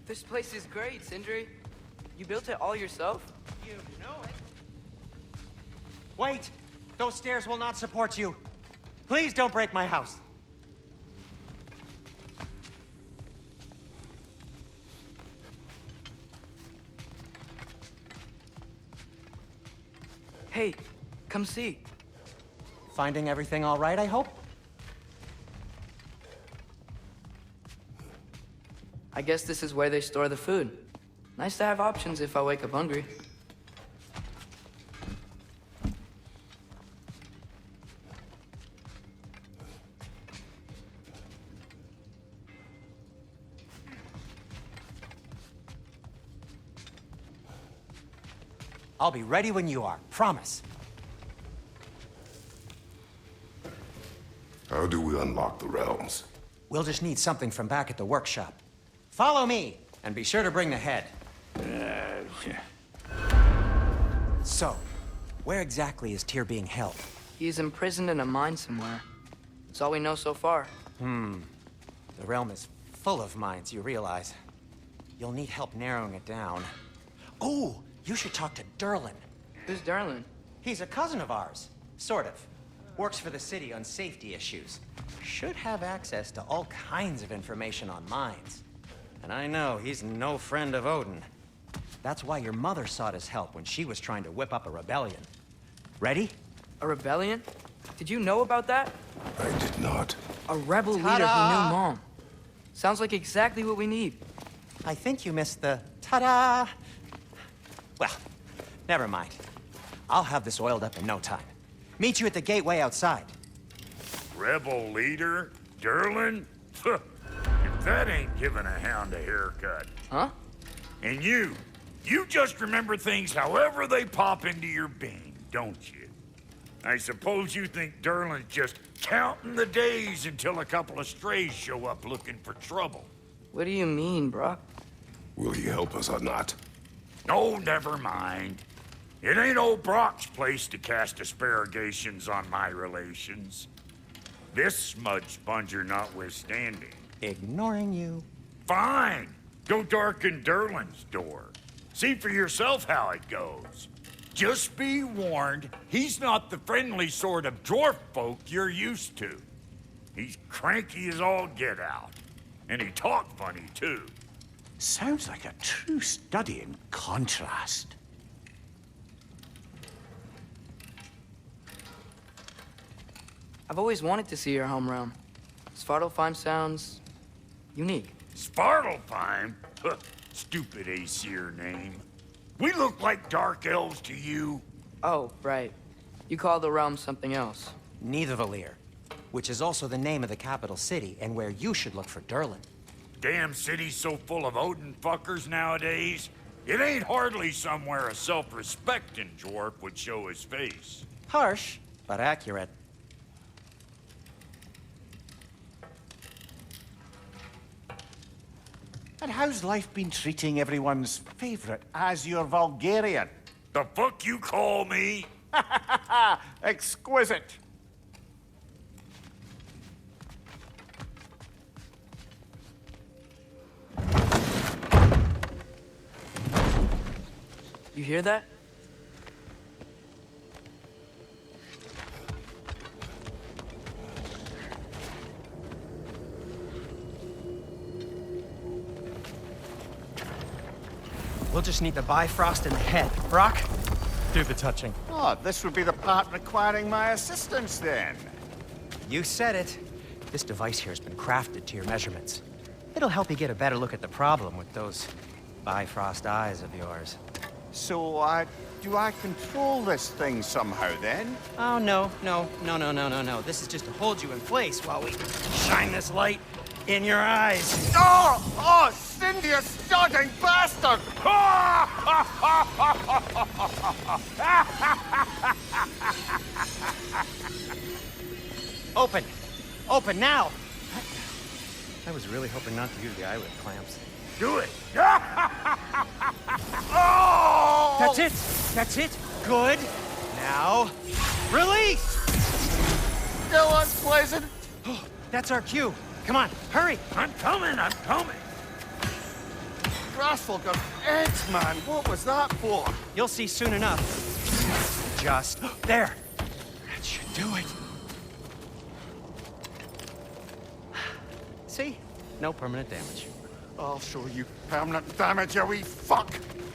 This place is great, Sindri. You built it all yourself? You know it. Wait! Those stairs will not support you. Please don't break my house. Hey, come see. Finding everything all right, I hope? I guess this is where they store the food. Nice to have options if I wake up hungry. I'll be ready when you are, promise. How do we unlock the realms? We'll just need something from back at the workshop. Follow me, and be sure to bring the head. So, where exactly is Tyr being held? He's imprisoned in a mine somewhere. That's all we know so far. The realm is full of mines, you realize. You'll need help narrowing it down. Oh, you should talk to Durlin. Who's Darlin? He's a cousin of ours, sort of. Works for the city on safety issues. Should have access to all kinds of information on mines. And I know he's no friend of Odin. That's why your mother sought his help when she was trying to whip up a rebellion. Ready? A rebellion? Did you know about that? I did not. A rebel leader who knew Mom. Sounds like exactly what we need. I think you missed the ta-da! Well, never mind. I'll have this oiled up in no time. Meet you at the gateway outside. Rebel leader? Durlin? If that ain't giving a hound a haircut. Huh? And you just remember things however they pop into your being, don't you? I suppose you think Durlin's just counting the days until a couple of strays show up looking for trouble. What do you mean, Brock? Will he help us or not? Oh, never mind. It ain't old Brock's place to cast asparagations on my relations. This smudge sponger notwithstanding. Ignoring you. Fine. Go darken Durlin's door. See for yourself how it goes. Just be warned, he's not the friendly sort of dwarf folk you're used to. He's cranky as all get out. And he talked funny, too. Sounds like a true study in contrast. I've always wanted to see your home realm. Svartalfheim sounds unique. Svartalfheim? Huh, stupid Aesir name. We look like dark elves to you. Oh, right. You call the realm something else. Nidavellir, which is also the name of the capital city and where you should look for Durlin. Damn city's so full of Odin fuckers nowadays. It ain't hardly somewhere a self-respecting dwarf would show his face. Harsh, but accurate. And how's life been treating everyone's favorite Azure Vulgarian? The fuck you call me? Exquisite. You hear that? We'll just need the Bifrost in the head. Brock, do the touching. Oh, this would be the part requiring my assistance then. You said it. This device here has been crafted to your measurements. It'll help you get a better look at the problem with those Bifrost eyes of yours. So, do I control this thing somehow then? Oh, no. This is just to hold you in place while we shine this light in your eyes. Oh, Cindy, you starting bastard! Open now! I was really hoping not to use the eyelid clamps. Do it. Oh! That's it. Good. Now, release! Still unpleasant. That's our cue. Come on, hurry! I'm coming. grassfolk of eggs, man. What was that for? You'll see soon enough. Just there. That should do it. See? No permanent damage. I'll show you permanent damage, you wee fuck!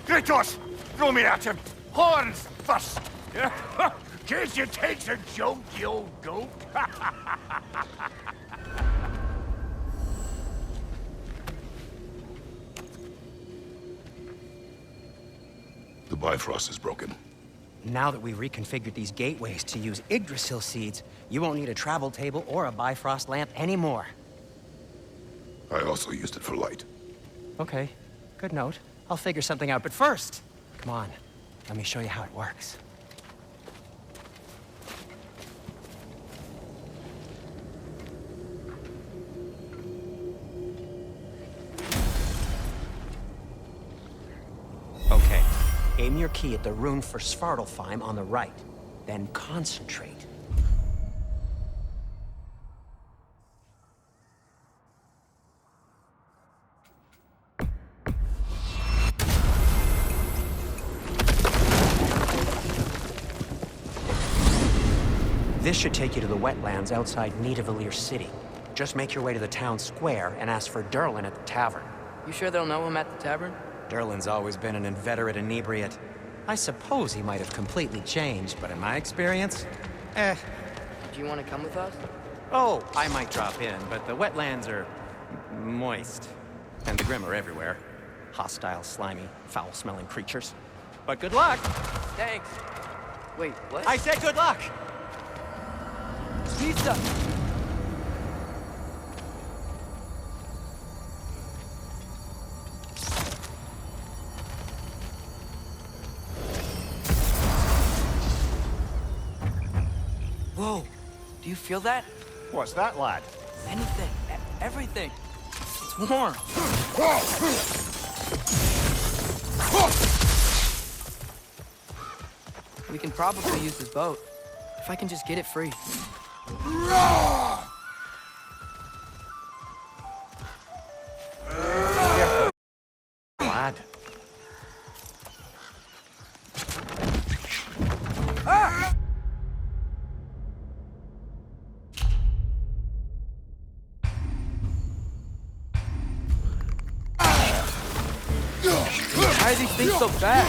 Kratos! Throw me at him! Horns first! Can't you take a joke, you old goat? The Bifrost is broken. Now that we've reconfigured these gateways to use Yggdrasil seeds, you won't need a travel table or a Bifrost lamp anymore. I also used it for light. Okay, good note. I'll figure something out, but first, come on, let me show you how it works. Okay, aim your key at the rune for Svartalfheim on the right, then concentrate. This should take you to the wetlands outside Nidavellir City. Just make your way to the town square and ask for Durlin at the tavern. You sure they'll know him at the tavern? Durlin's always been an inveterate inebriate. I suppose he might have completely changed, but in my experience, Do you want to come with us? Oh, I might drop in, but the wetlands are moist. And the Grim are everywhere. Hostile, slimy, foul-smelling creatures. But good luck! Thanks. Wait, what? I said good luck! Pizza! Whoa, do you feel that? What's that, lad? Anything, everything. It's warm. We can probably use this boat, if I can just get it free. Lad. Why are these things so bad?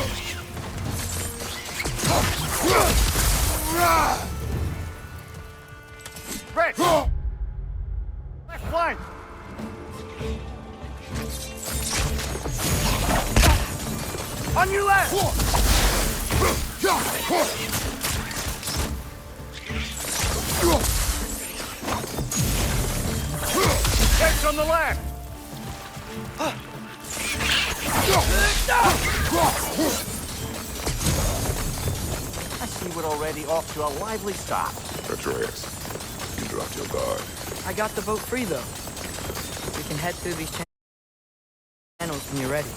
Red! Left flank! On your left! Heads on the left! I see we're already off to a lively start. Atreus, you dropped your guard. I got the boat free, though. We can head through these channels when you're ready.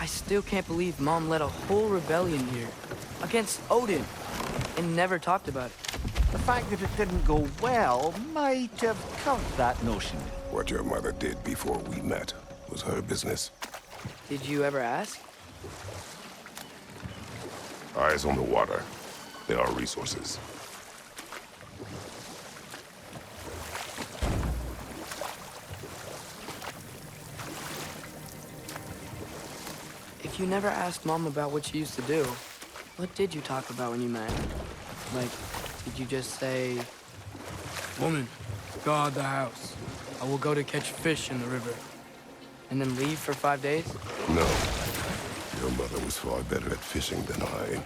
I still can't believe Mom led a whole rebellion here against Odin and never talked about it. The fact that it didn't go well might have covered that notion. What your mother did before we met was her business. Did you ever ask? Eyes on the water. There are resources. you never asked Mom about what she used to do. What did you talk about when you met? Like, did you just say, "Woman, guard the house. I will go to catch fish in the river," and then leave for 5 days? No. Your mother was far better at fishing than I.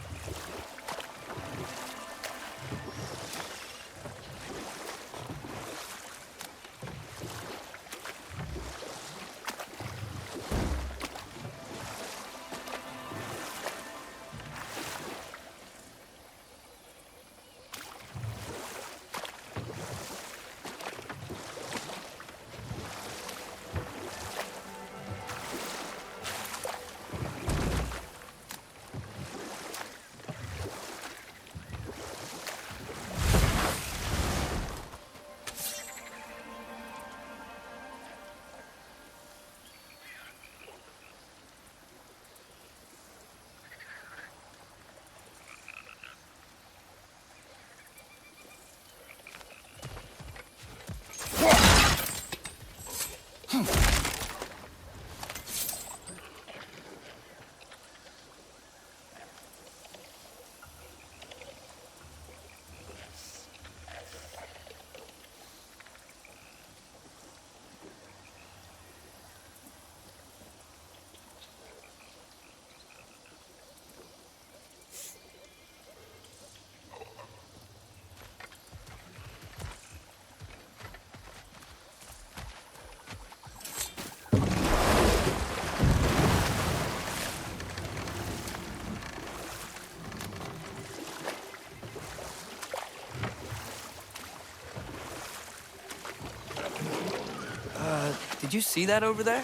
Did you see that over there?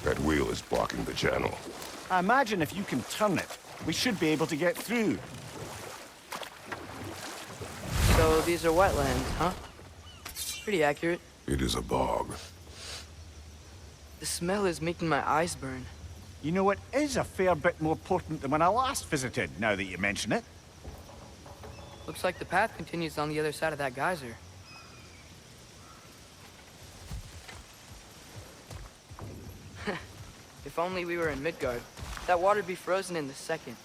That wheel is blocking the channel. I imagine if you can turn it, we should be able to get through. So these are wetlands, huh? Pretty accurate. It is a bog. The smell is making my eyes burn. You know, it is a fair bit more potent than when I last visited, now that you mention it. Looks like the path continues on the other side of that geyser. If only we were in Midgard. That water'd be frozen in the second.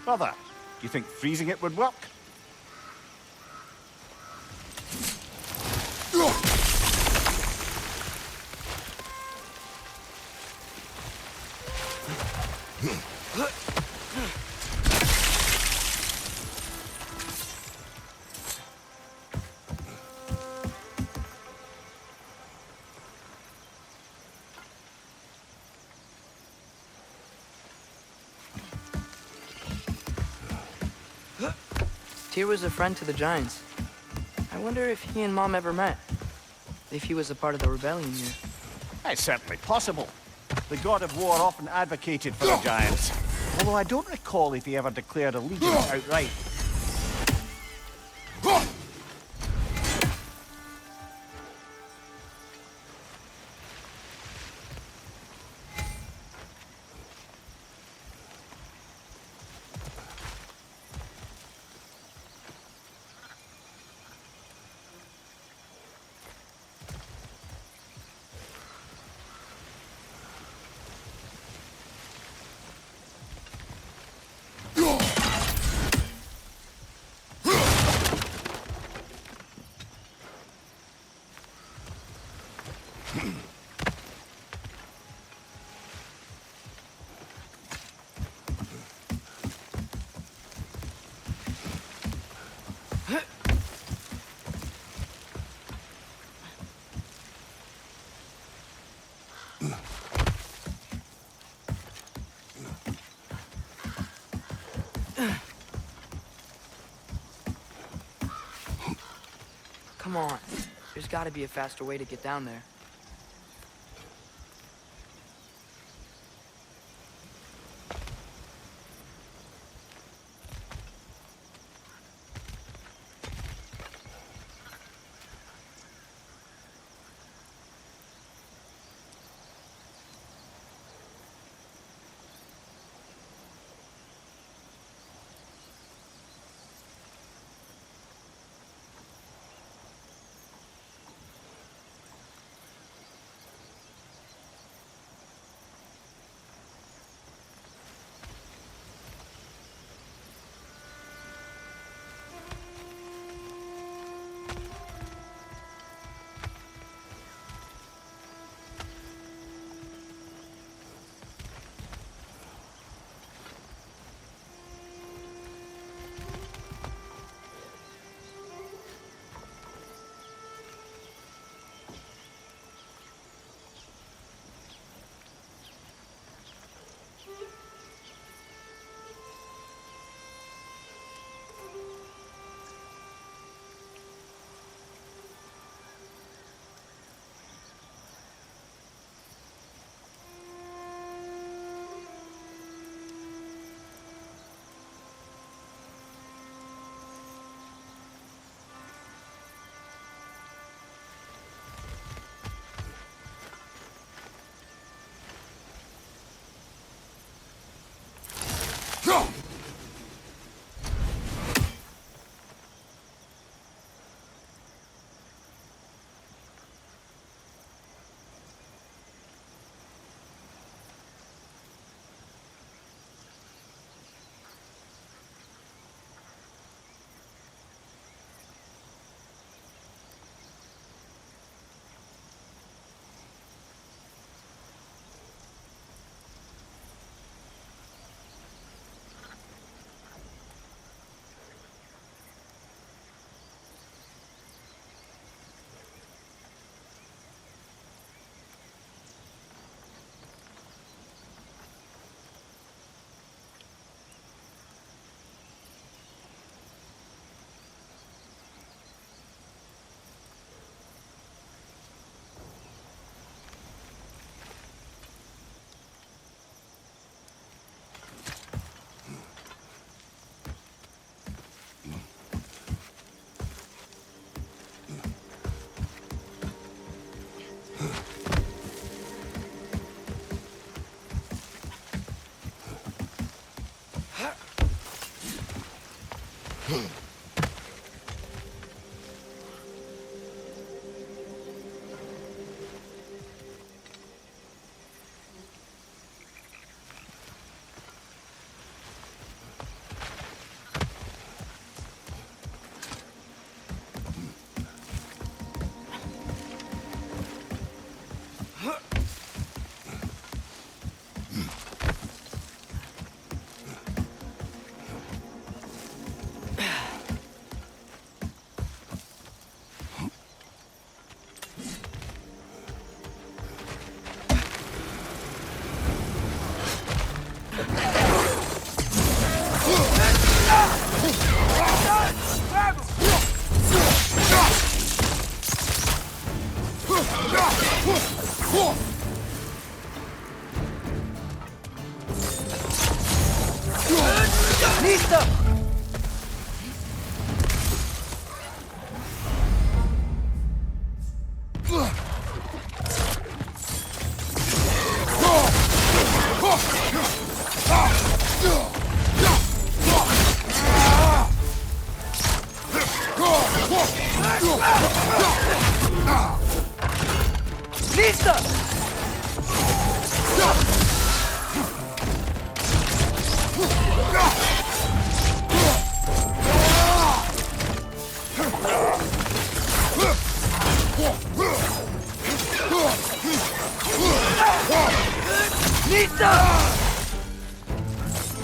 Brother, do you think freezing it would work? Tyr was a friend to the Giants. I wonder if he and Mom ever met. If he was a part of the rebellion here. It's certainly possible. The god of war often advocated for the Giants. Although I don't recall if he ever declared allegiance outright. Come on. There's gotta be a faster way to get down there.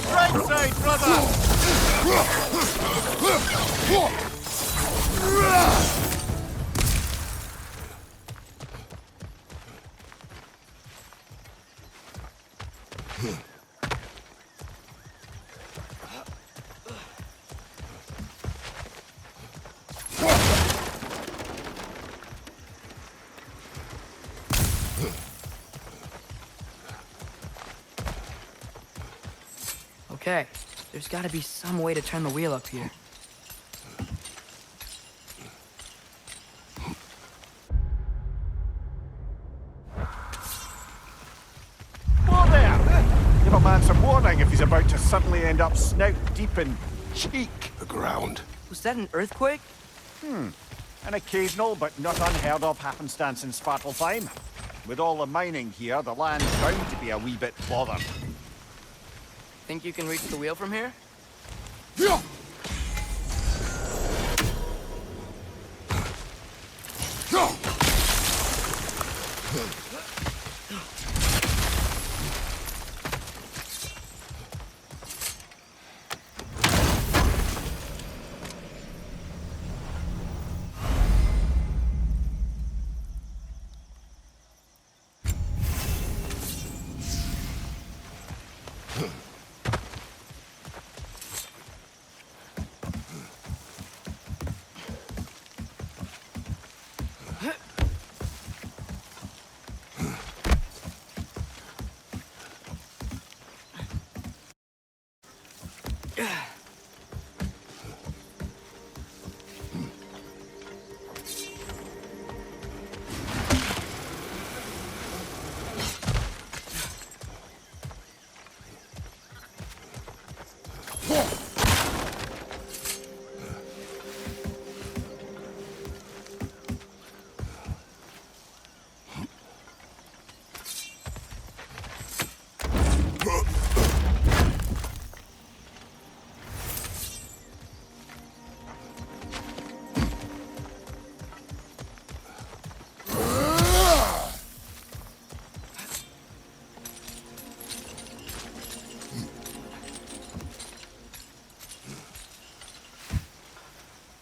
Right side, brother! Okay, there's gotta be some way to turn the wheel up here. Whoa there! Give a man some warning if he's about to suddenly end up snout deep in cheek. The ground. Was that an earthquake? An occasional but not unheard of happenstance in Svartalfheim. With all the mining here, the land's bound to be a wee bit bothered. Think you can reach the wheel from here?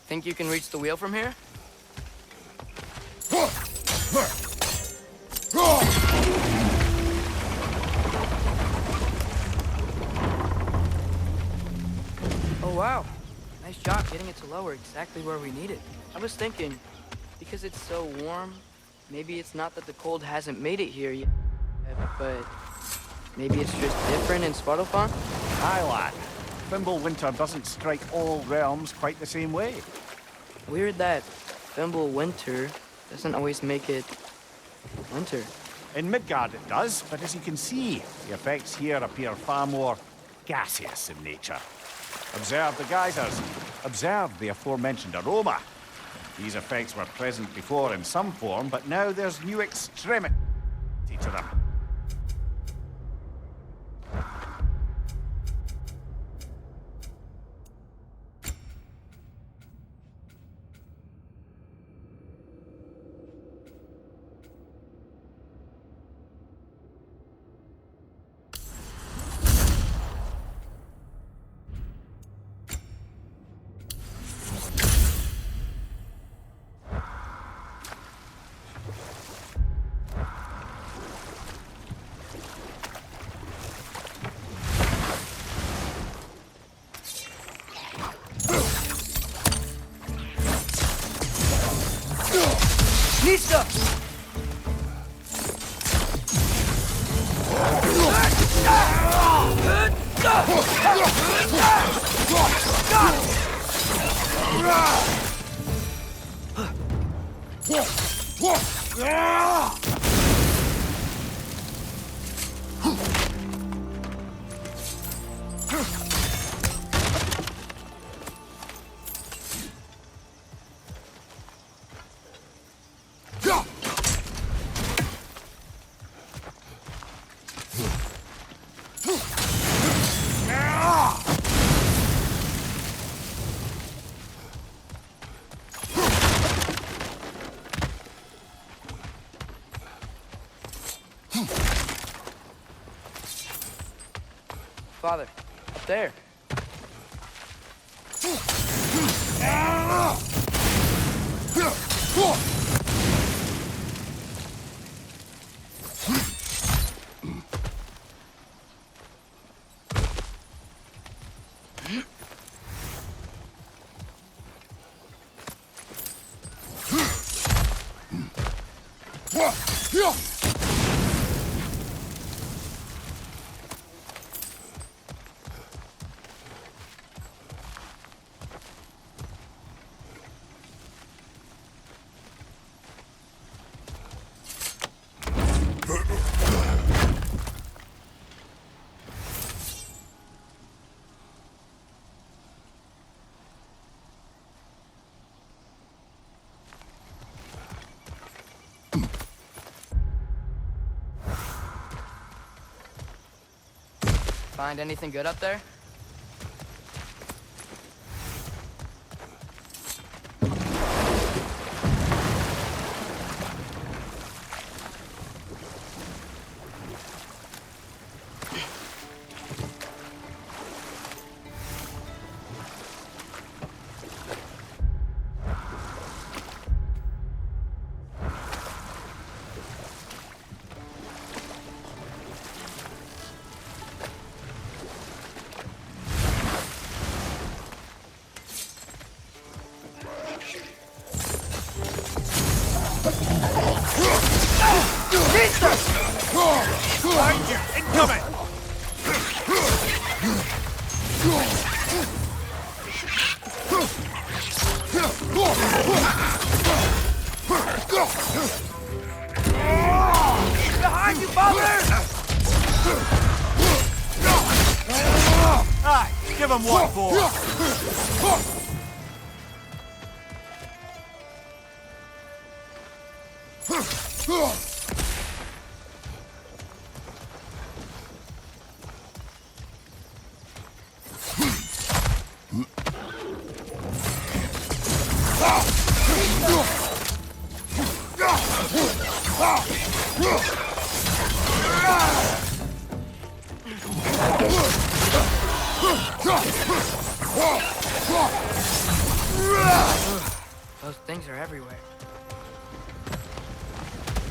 Think you can reach the wheel from here? Oh wow, nice job getting it to lower exactly where we need it. I was thinking, because it's so warm, maybe it's not that the cold hasn't made it here yet, but maybe it's just different in Svartalfheim? Aye, lad. Thimble winter doesn't strike all realms quite the same way. Weird that Thimble winter doesn't always make it winter. In Midgard it does, but as you can see, the effects here appear far more gaseous in nature. Observe the geysers. Observe the aforementioned aroma. These effects were present before in some form, but now there's new extremity to them. Nista! Father, up there. Find anything good up there? Incoming! Behind you, Butler! Aye, give him what for. Those things are everywhere.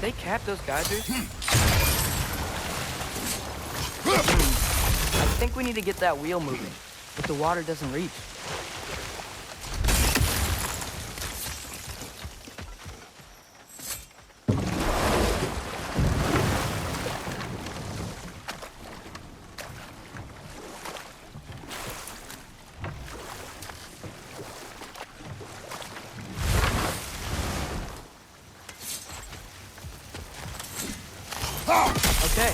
They cap those geysers? I think we need to get that wheel moving, but the water doesn't reach. Okay,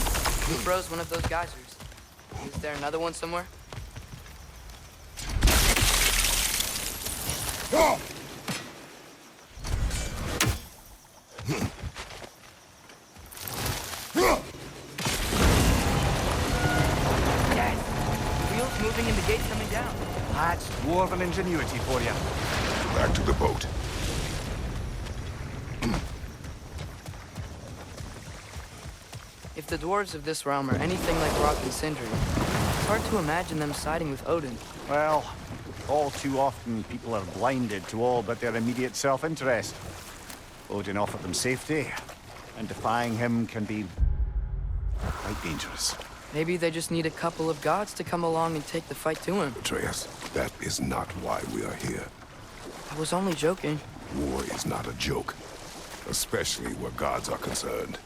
we froze one of those geysers. Is there another one somewhere? Yes! Wheels moving and the gate's coming down. That's dwarven ingenuity for you. Back to the boat. If the dwarves of this realm are anything like Rock and Sindri, it's hard to imagine them siding with Odin. Well, all too often people are blinded to all but their immediate self-interest. Odin offered them safety, and defying him can be quite dangerous. Maybe they just need a couple of gods to come along and take the fight to him. Atreus, that is not why we are here. I was only joking. War is not a joke, especially where gods are concerned.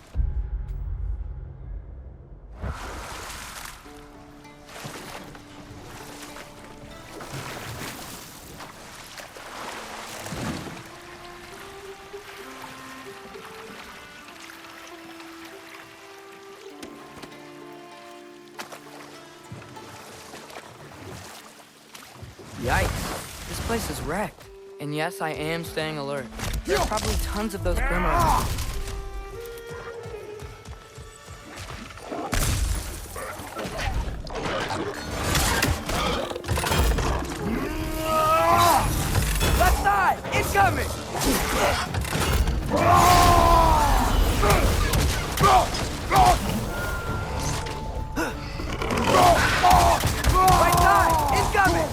Yikes. This place is wrecked. And yes, I am staying alert. There are probably tons of those criminals. Left side! Incoming! Right side! Incoming!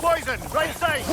Poison, right side!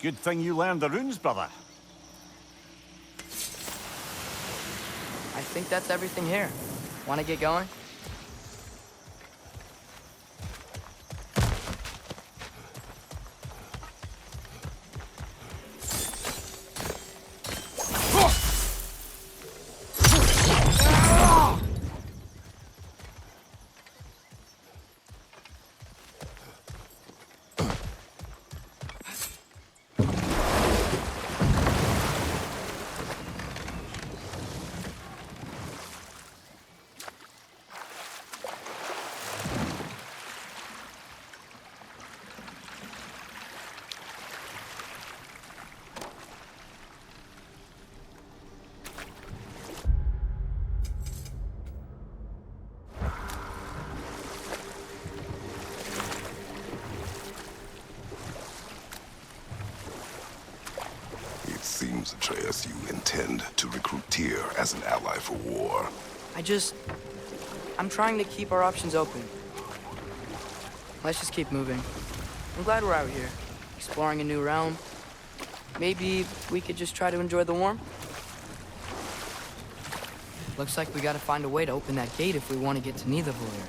Good thing you learned the runes, brother. I think that's everything here. Want to get going? Seems, Atreus, you intend to recruit Tyr as an ally for war. I'm trying to keep our options open. Let's just keep moving. I'm glad we're out here, exploring a new realm. Maybe we could just try to enjoy the warmth? Looks like we gotta find a way to open that gate if we want to get to Nidavellir.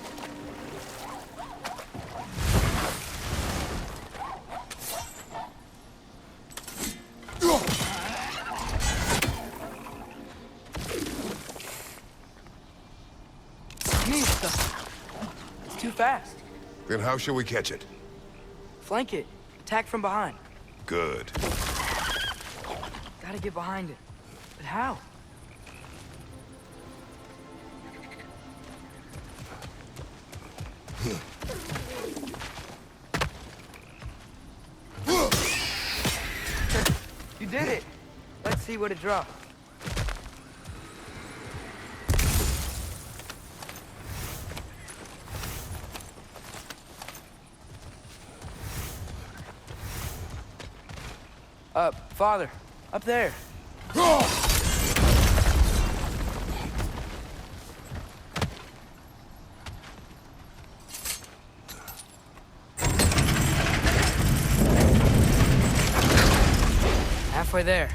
It's too fast. Then how shall we catch it? Flank it. Attack from behind. Good. Gotta get behind it. But how? You did it! Let's see what it dropped. Father, up there. Halfway there.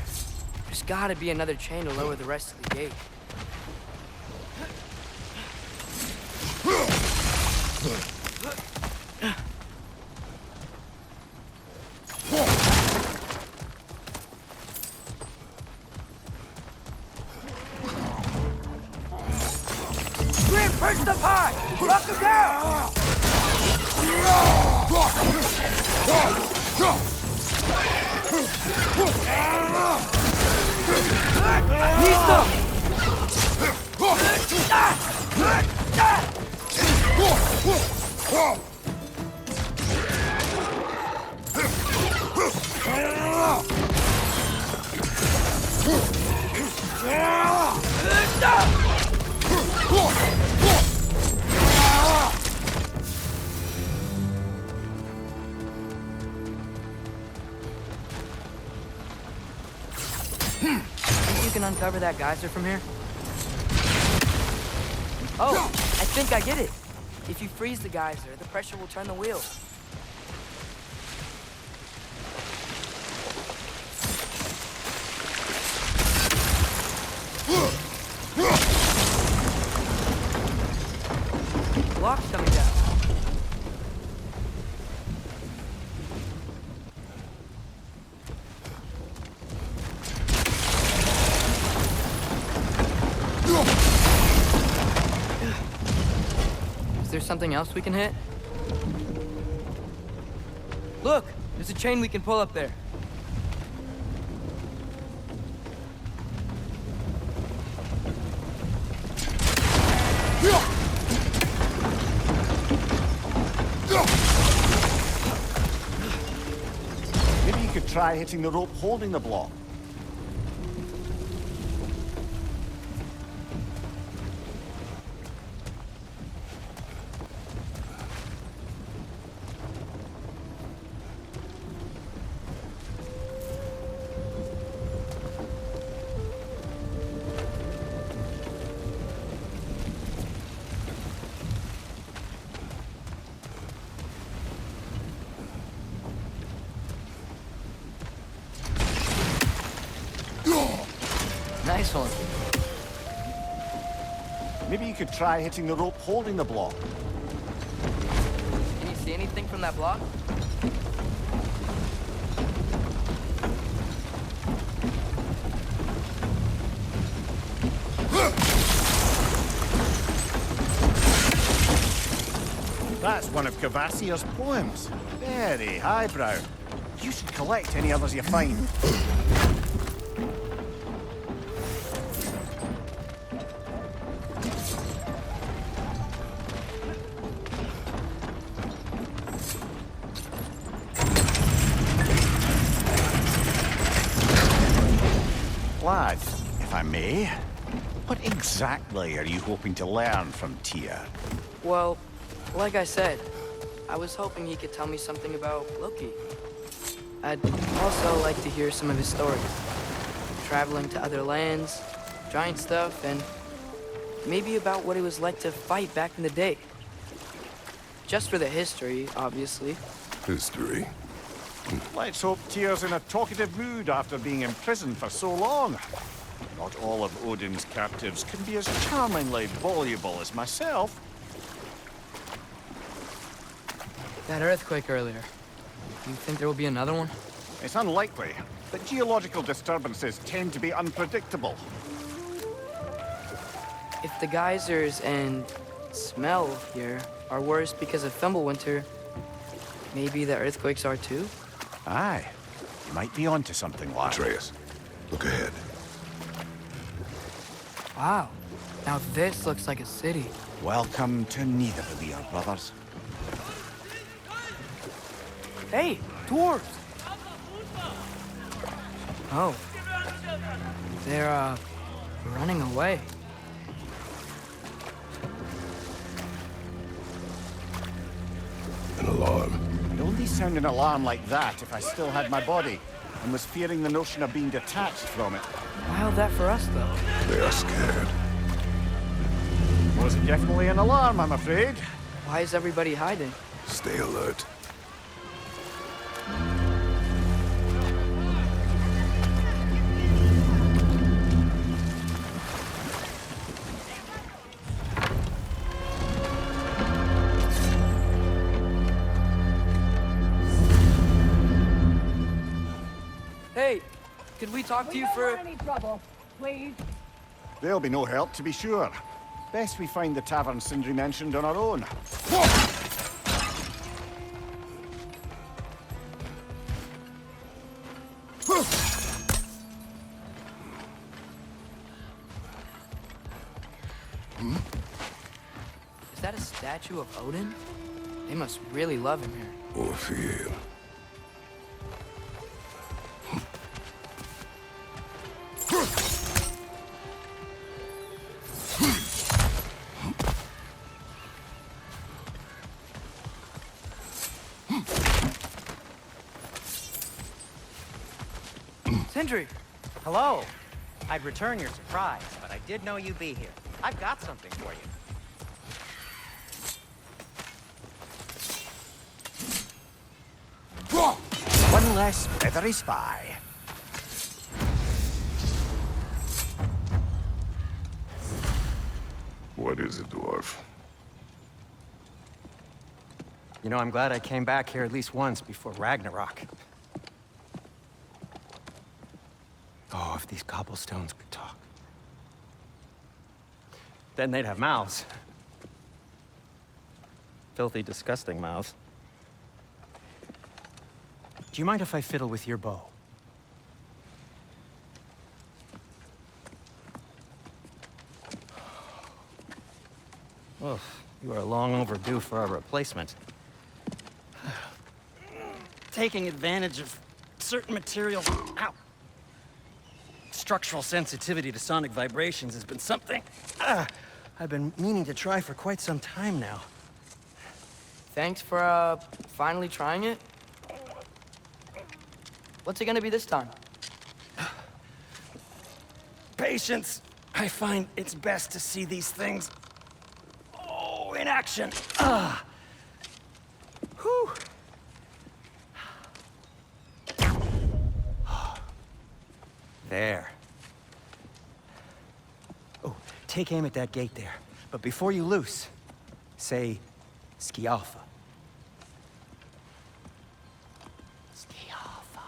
There's gotta be another chain to lower the rest of the gate. Push the pie! Lock him down! Nista! Think you can uncover that geyser from here? Oh, I think I get it. If you freeze the geyser, the pressure will turn the wheel. Block's coming down. Is there something else we can hit? Look! There's a chain we can pull up there. Maybe you could try hitting the rope holding the block. Nice one. Maybe you could try hitting the rope holding the block. Can you see anything from that block? That's one of Cavassier's poems. Very highbrow. You should collect any others you find. Lad, if I may, what exactly are you hoping to learn from Tyr? Well, like I said, I was hoping he could tell me something about Loki. I'd also like to hear some of his stories. Traveling to other lands, giant stuff, and maybe about what it was like to fight back in the day. Just for the history, obviously. History. Let's hope Tyr's in a talkative mood after being imprisoned for so long. Not all of Odin's captives can be as charmingly voluble as myself. That earthquake earlier. Do you think there will be another one? It's unlikely, but geological disturbances tend to be unpredictable. If the geysers and smell here are worse because of Fimbulwinter, maybe the earthquakes are too? Aye, you might be onto something, lad. Atreus, look ahead. Wow. Now this looks like a city. Welcome to Nidavellir, brothers. Hey, dwarves! Oh. They're, running away. An alarm. I'd only sound an alarm like that if I still had my body, and was fearing the notion of being detached from it. Wild that for us, though. They are scared. Was definitely an alarm, I'm afraid. Why is everybody hiding? Stay alert. Hey, could we talk to you for... any trouble, please. There'll be no help, to be sure. Best we find the tavern Sindri mentioned on our own. Is that a statue of Odin? They must really love him here. Or fear. Sindri! Hello. I'd return your surprise, but I did know you'd be here. I've got something for you. One less feathery spy. What is it, dwarf? You know, I'm glad I came back here at least once before Ragnarok. Oh, if these cobblestones could talk. Then they'd have mouths. Filthy, disgusting mouths. Do you mind if I fiddle with your bow? Oh, you are long overdue for a replacement. Taking advantage of certain materials. Ow! Structural sensitivity to sonic vibrations has been something I've been meaning to try for quite some time now. Thanks for, finally trying it. What's it gonna be this time? Patience. I find it's best to see these things, in action. Whew. There. Oh, take aim at that gate there. But before you loose, say, Skialfa. Skialfa.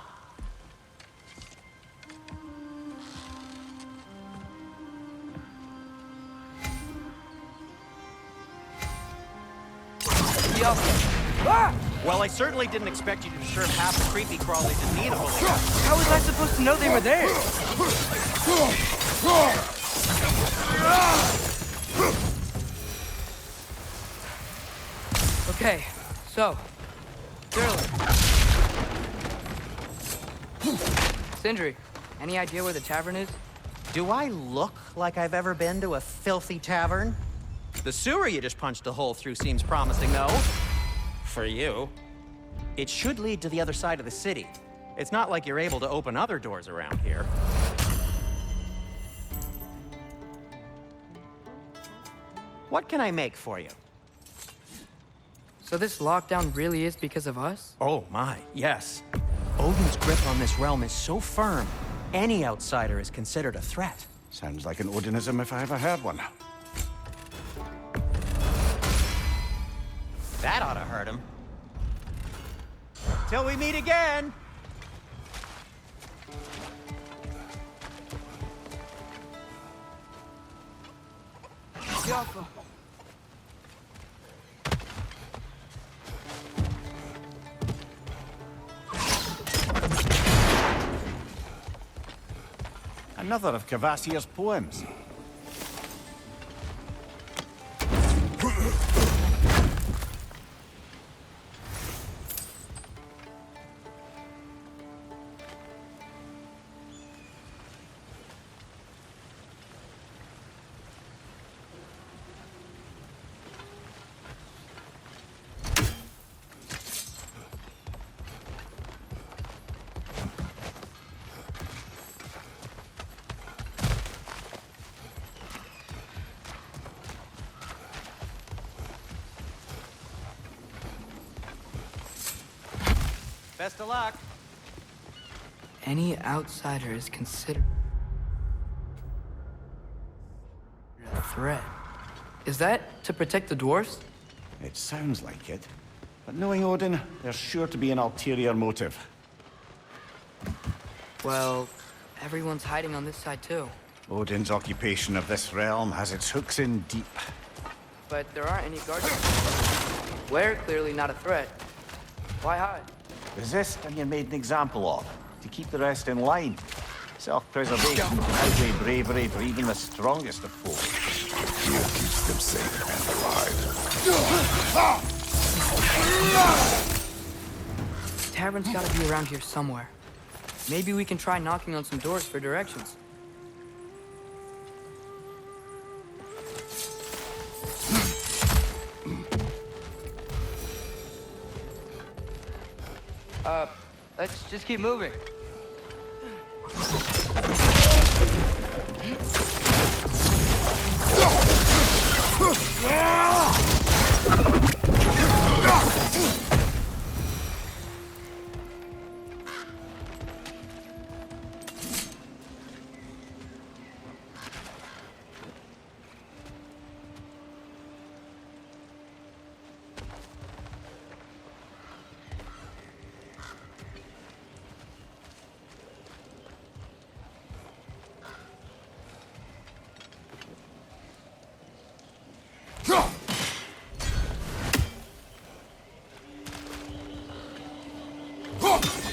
Ah! Well, I certainly didn't expect you to disturb half the creepy crawlies in need of holy God. How was I supposed to know they were there? Okay, so, Sterling. Sindri, any idea where the tavern is? Do I look like I've ever been to a filthy tavern? The sewer you just punched a hole through seems promising, though. For you. It should lead to the other side of the city. It's not like you're able to open other doors around here. What can I make for you? So this lockdown really is because of us? Oh my, yes. Odin's grip on this realm is so firm, any outsider is considered a threat. Sounds like an Odinism if I ever heard one. That ought to hurt him. Till we meet again! Jaffa. Another of Kvasir's poems. Best of luck. Any outsider is considered a threat. Is that to protect the dwarves? It sounds like it. But knowing Odin, there's sure to be an ulterior motive. Well, everyone's hiding on this side too. Odin's occupation of this realm has its hooks in deep. But there aren't any guardians. We're clearly not a threat. Why hide? Resist and you're made an example of, to keep the rest in line. Self-preservation can outweigh bravery for even the strongest of foes. Fear keeps them safe and alive. The tavern's gotta be around here somewhere. Maybe we can try knocking on some doors for directions. Let's just keep moving.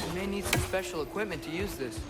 You may need some special equipment to use this.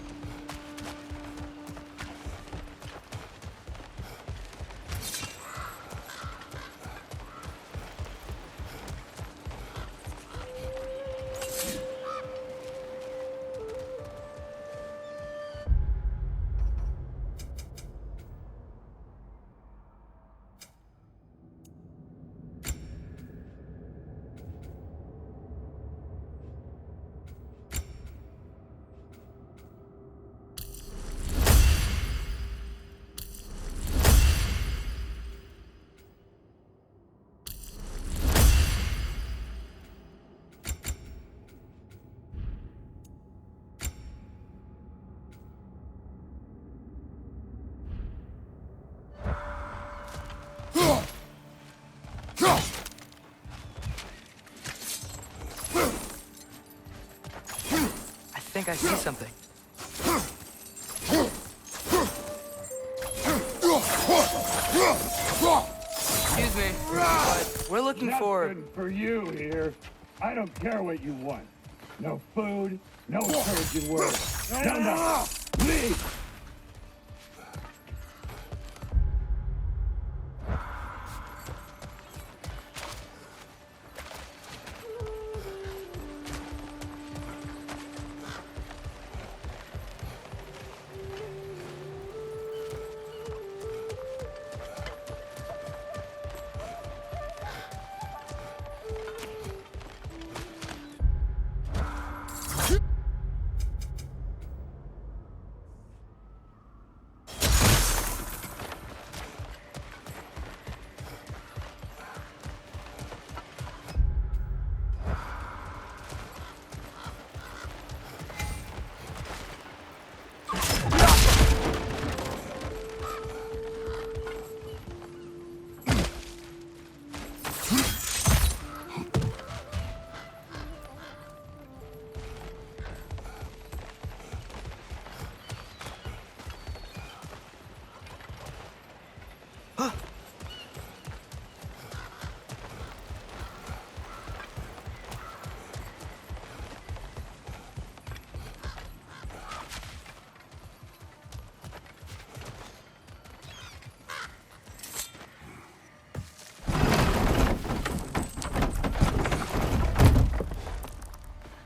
I think I see something. Excuse me, but we're looking for... Nothing for you here. I don't care what you want. No food, no encouraging words. No. Leave!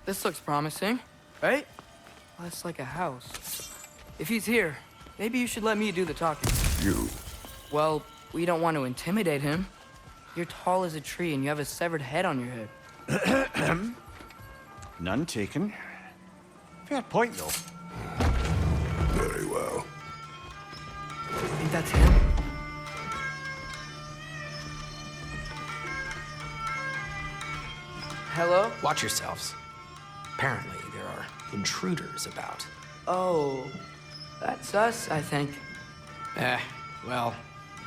This looks promising, right? Well, that's like a house. If he's here, maybe you should let me do the talking. You. Well, we don't want to intimidate him. You're tall as a tree and you have a severed head on your head. None taken. Fair point, though. Very well. You think that's him? Hello? Watch yourselves. Apparently, there are intruders about. Oh, that's us, I think. Well,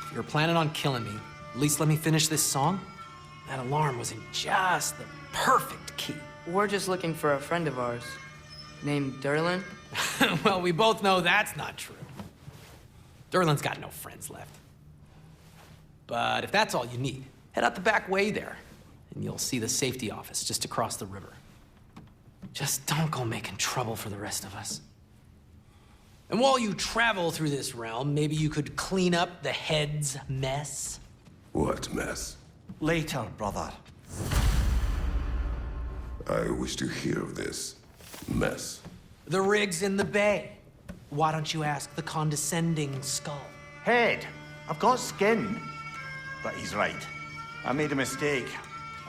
if you're planning on killing me, at least let me finish this song. That alarm was in just the perfect key. We're just looking for a friend of ours named Derlin. Well, we both know that's not true. Derlin's got no friends left. But if that's all you need, head out the back way there, and you'll see the safety office just across the river. Just don't go making trouble for the rest of us. And while you travel through this realm, maybe you could clean up the head's mess. What mess? Later, brother. I wish to hear of this mess. The rig's in the bay. Why don't you ask the condescending skull? Head, I've got skin. But he's right. I made a mistake.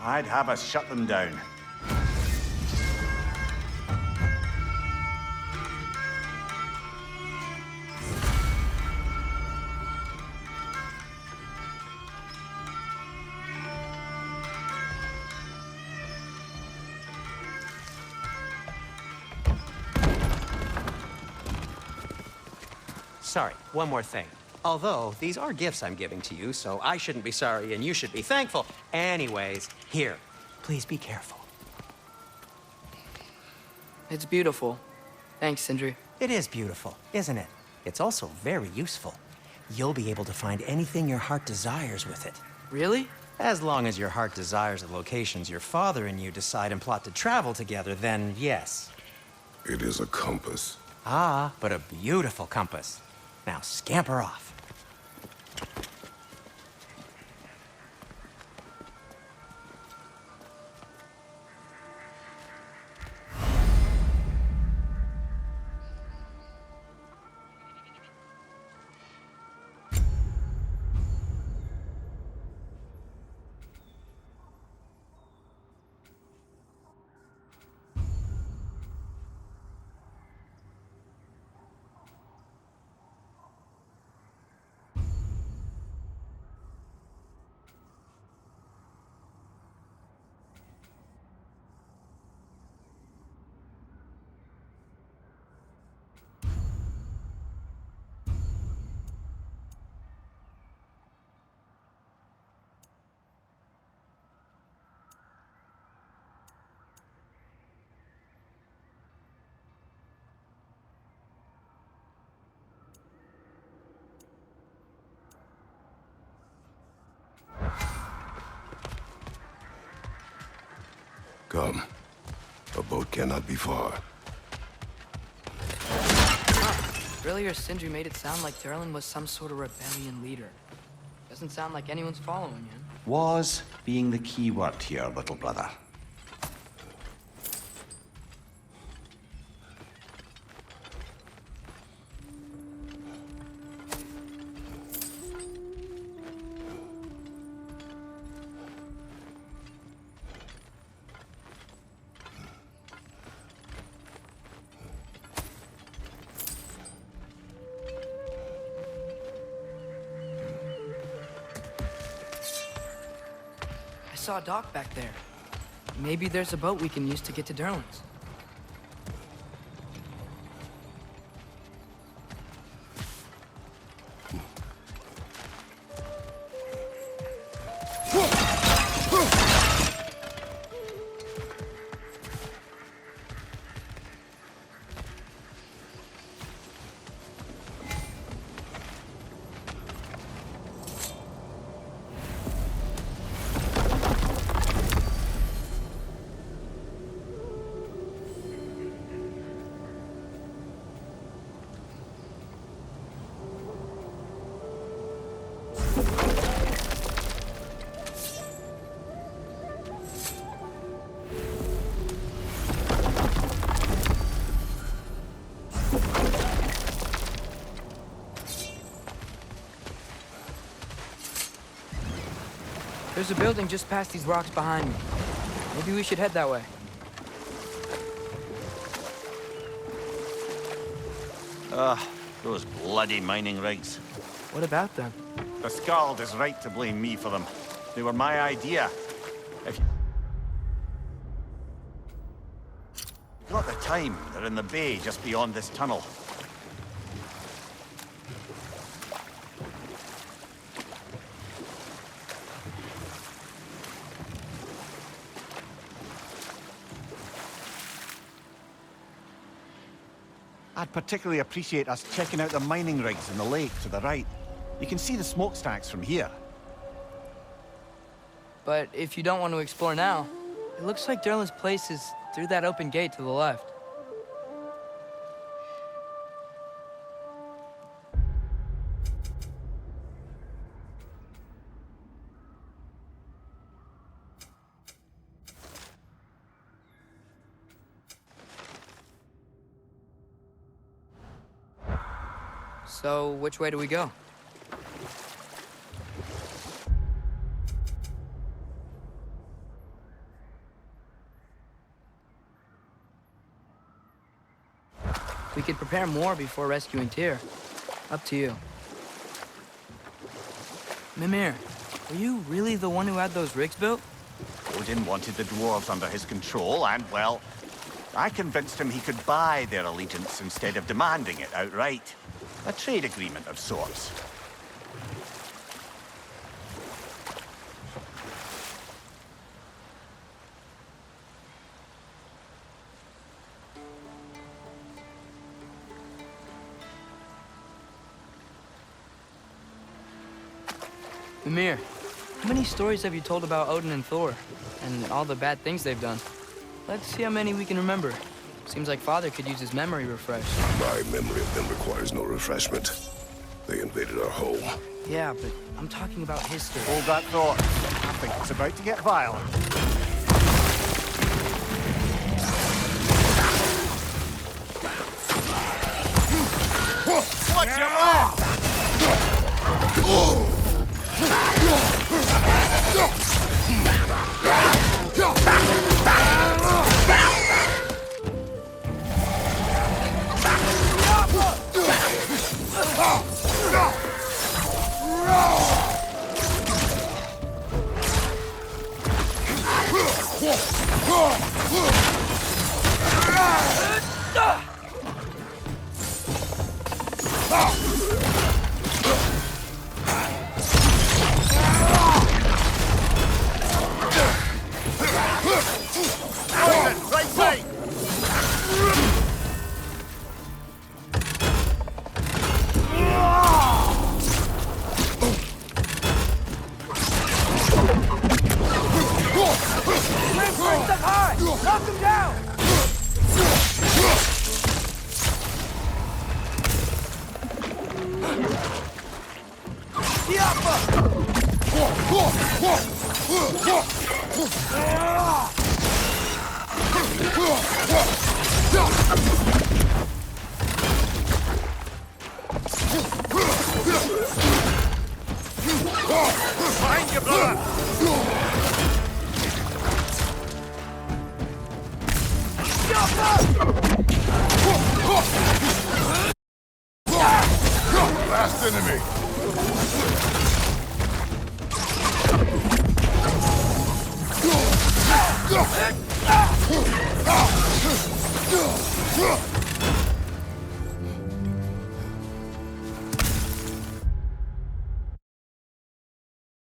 I'd have us shut them down. Sorry, one more thing. Although, these are gifts I'm giving to you, so I shouldn't be sorry and you should be thankful. Anyways, here, please be careful. It's beautiful. Thanks, Sindri. It is beautiful, isn't it? It's also very useful. You'll be able to find anything your heart desires with it. Really? As long as your heart desires the locations your father and you decide and plot to travel together, then yes. It is a compass. Ah, but a beautiful compass. Now scamper off. Come. A boat cannot be far. Earlier, Sindri made it sound like Durlin was some sort of rebellion leader. Doesn't sound like anyone's following him. Was being the key word here, little brother. I saw a dock back there. Maybe there's a boat we can use to get to Durlin's. There's a building just past these rocks behind me. Maybe we should head that way. Those bloody mining rigs. What about them? The Skald is right to blame me for them. They were my idea. If you got the time, they're in the bay just beyond this tunnel. I'd particularly appreciate us checking out the mining rigs in the lake to the right. You can see the smokestacks from here. But if you don't want to explore now, it looks like Durlin's place is through that open gate to the left. So, which way do we go? We could prepare more before rescuing Tyr. Up to you. Mimir, were you really the one who had those rigs built? Odin wanted the dwarves under his control, and, well, I convinced him he could buy their allegiance instead of demanding it outright. A trade agreement of sorts. Mimir, how many stories have you told about Odin and Thor? And all the bad things they've done? Let's see how many we can remember. Seems like Father could use his memory refreshed. My memory of them requires no refreshment. They invaded our home. Yeah, but I'm talking about history. Hold that thought. I think it's about to get violent. Watch your left! Right side! Lift up high! Knock him down! Behind you, brother! Last enemy!